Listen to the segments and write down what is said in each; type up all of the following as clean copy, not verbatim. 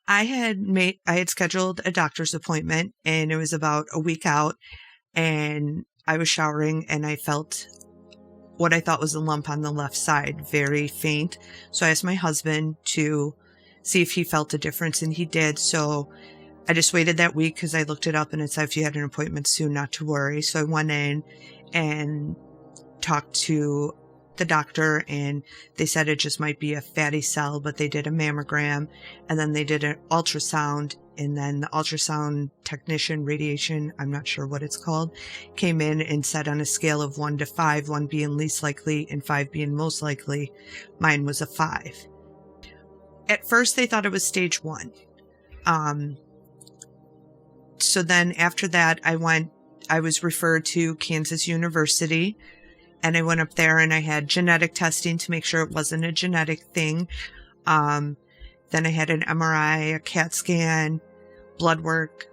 I had scheduled a doctor's appointment, and it was about a week out, and I was showering and I felt what I thought was a lump on the left side, very faint. So I asked my husband to see if he felt a difference, and he did. So I just waited that week because I looked it up and it said if you had an appointment soon, not to worry. So I went in and talked to the doctor, and they said it just might be a fatty cell, but they did a mammogram, and then they did an ultrasound, and then the ultrasound technician, radiation, I'm not sure what it's called, came in and said on a scale of 1 to 5, 1 being least likely and 5 being most likely, mine was a 5. At first they thought it was stage 1. So then after that I was referred to Kansas University, and I went up there and I had genetic testing to make sure it wasn't a genetic thing. Then I had an MRI, a CAT scan, blood work,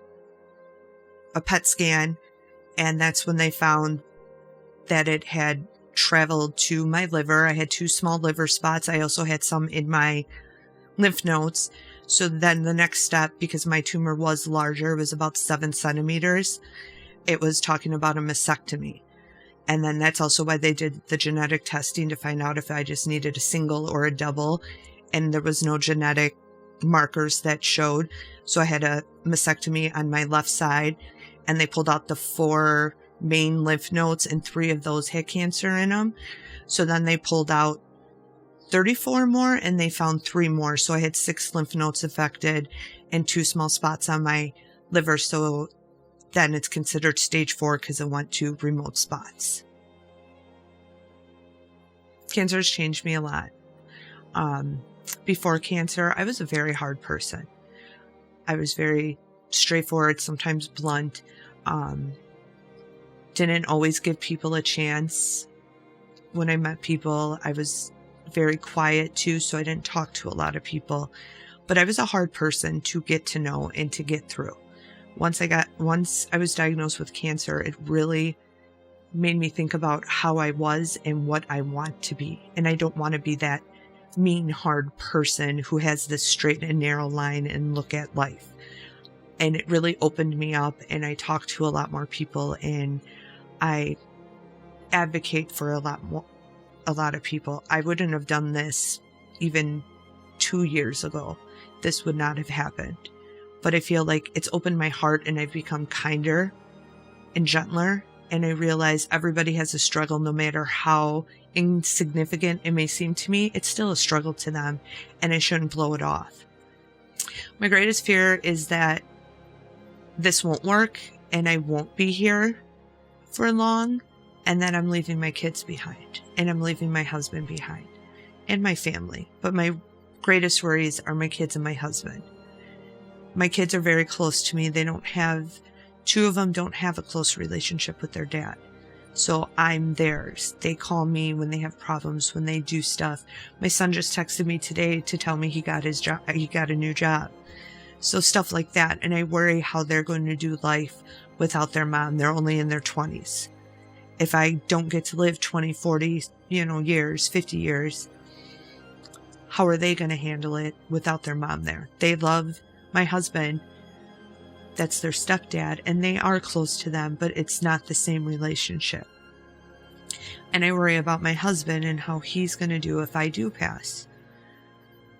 a PET scan, and that's when they found that it had traveled to my liver. I had 2 small liver spots. I also had some in my lymph nodes. So then the next step, because my tumor was larger, it was about 7 centimeters, it was talking about a mastectomy. And then that's also why they did the genetic testing to find out if I just needed a single or a double. And there was no genetic markers that showed. So I had a mastectomy on my left side, and they pulled out the 4 main lymph nodes, and 3 of those had cancer in them. So then they pulled out 34 more, and they found 3 more. So I had 6 lymph nodes affected and 2 small spots on my liver. So then it's considered stage 4 because it went to remote spots. Cancer has changed me a lot. Before cancer, I was a very hard person. I was very straightforward, sometimes blunt. Didn't always give people a chance. When I met people, I was very quiet too, so I didn't talk to a lot of people. But I was a hard person to get to know and to get through. Once I was diagnosed with cancer, it really made me think about how I was and what I want to be. And I don't want to be that mean, hard person who has this straight and narrow line and look at life. And it really opened me up, and I talked to a lot more people, and I advocate for a lot of people. I wouldn't have done this even 2 years ago. This would not have happened. But I feel like it's opened my heart, and I've become kinder and gentler. And I realize everybody has a struggle, no matter how insignificant it may seem to me. It's still a struggle to them, and I shouldn't blow it off. My greatest fear is that this won't work, and I won't be here for long, and that I'm leaving my kids behind, and I'm leaving my husband behind, and my family. But my greatest worries are my kids and my husband. My kids are very close to me. 2 of them don't have a close relationship with their dad. So I'm theirs. They call me when they have problems, when they do stuff. My son just texted me today to tell me he got a new job. So stuff like that. And I worry how they're going to do life without their mom. They're only in their 20s. If I don't get to live 20, 40, years, 50 years, how are they going to handle it without their mom there? They love my husband. That's their stepdad, and they are close to them, but it's not the same relationship. And I worry about my husband and how he's going to do if I do pass.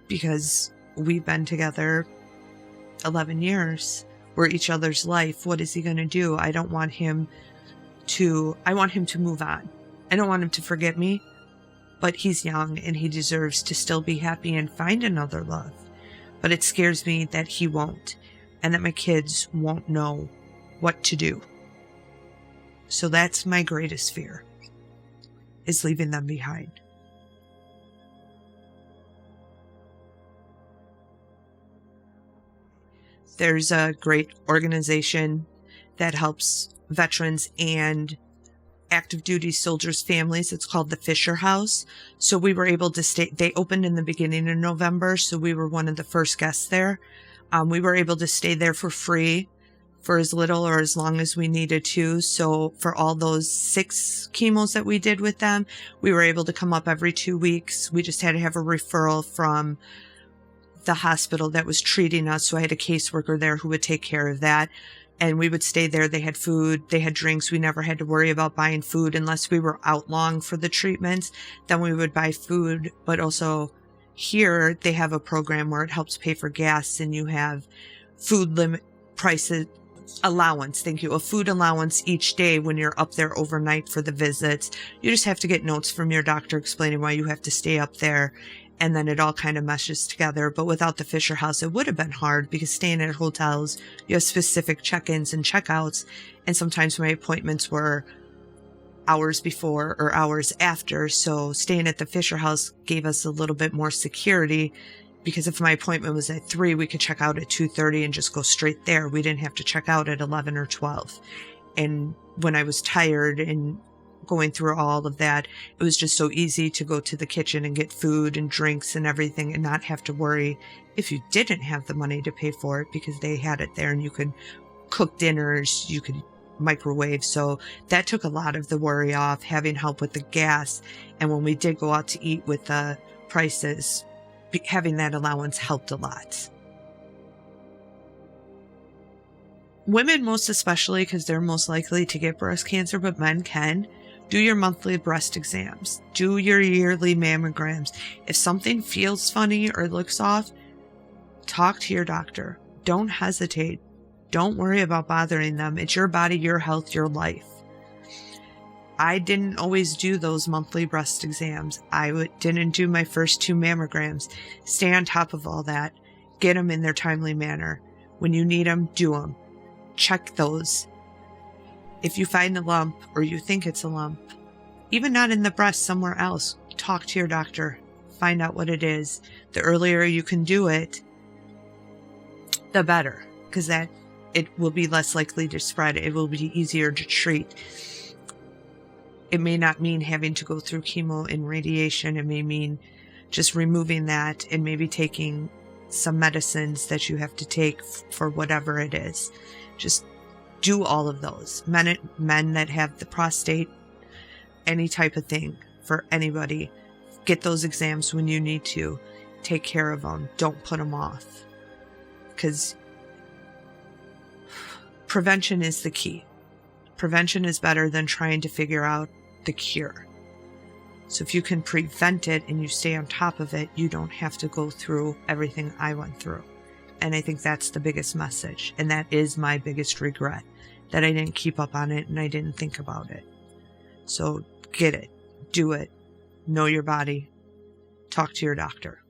Because we've been together 11 years. We're each other's life. What is he going to do? I want him to move on. I don't want him to forget me, but he's young and he deserves to still be happy and find another love. But it scares me that he won't, and that my kids won't know what to do. So that's my greatest fear, is leaving them behind. There's a great organization that helps veterans and active duty soldiers' families. It's called the Fisher House. So we were able to stay. They opened in the beginning of November, so we were one of the first guests there. We were able to stay there for free for as little or as long as we needed to. So for all those 6 chemos that we did with them, we were able to come up every 2 weeks. We just had to have a referral from the hospital that was treating us. So I had a caseworker there who would take care of that. And we would stay there. They had food, they had drinks. We never had to worry about buying food unless we were out long for the treatments. Then we would buy food. But also here they have a program where it helps pay for gas, and you have food limit prices allowance. Thank you. A food allowance each day when you're up there overnight for the visits. You just have to get notes from your doctor explaining why you have to stay up there. And then it all kind of meshes together. But without the Fisher House, it would have been hard, because staying at hotels, you have specific check-ins and check-outs. And sometimes my appointments were hours before or hours after. So staying at the Fisher House gave us a little bit more security, because if my appointment was at 3, we could check out at 2:30 and just go straight there. We didn't have to check out at 11 or 12. And when I was tired and going through all of that, it was just so easy to go to the kitchen and get food and drinks and everything, and not have to worry if you didn't have the money to pay for it, because they had it there and you could cook dinners, you could microwave. So that took a lot of the worry off, having help with the gas. And when we did go out to eat with the prices, having that allowance helped a lot. Women most especially, because they're most likely to get breast cancer, but men can. Do your monthly breast exams. Do your yearly mammograms. If something feels funny or looks off, talk to your doctor. Don't hesitate. Don't worry about bothering them. It's your body, your health, your life. I didn't always do those monthly breast exams. I didn't do my first 2 mammograms. Stay on top of all that. Get them in their timely manner. When you need them, do them. Check those. If you find a lump, or you think it's a lump, even not in the breast, somewhere else, talk to your doctor. Find out what it is. The earlier you can do it, the better, because that it will be less likely to spread. It will be easier to treat. It may not mean having to go through chemo and radiation. It may mean just removing that and maybe taking some medicines that you have to take for whatever it is. Just do all of those. Men that have the prostate, any type of thing for anybody, get those exams when you need to. Take care of them. Don't put them off. Because prevention is the key. Prevention is better than trying to figure out the cure. So if you can prevent it and you stay on top of it, you don't have to go through everything I went through. And I think that's the biggest message. And that is my biggest regret, that I didn't keep up on it and I didn't think about it. So get it, do it, know your body, talk to your doctor.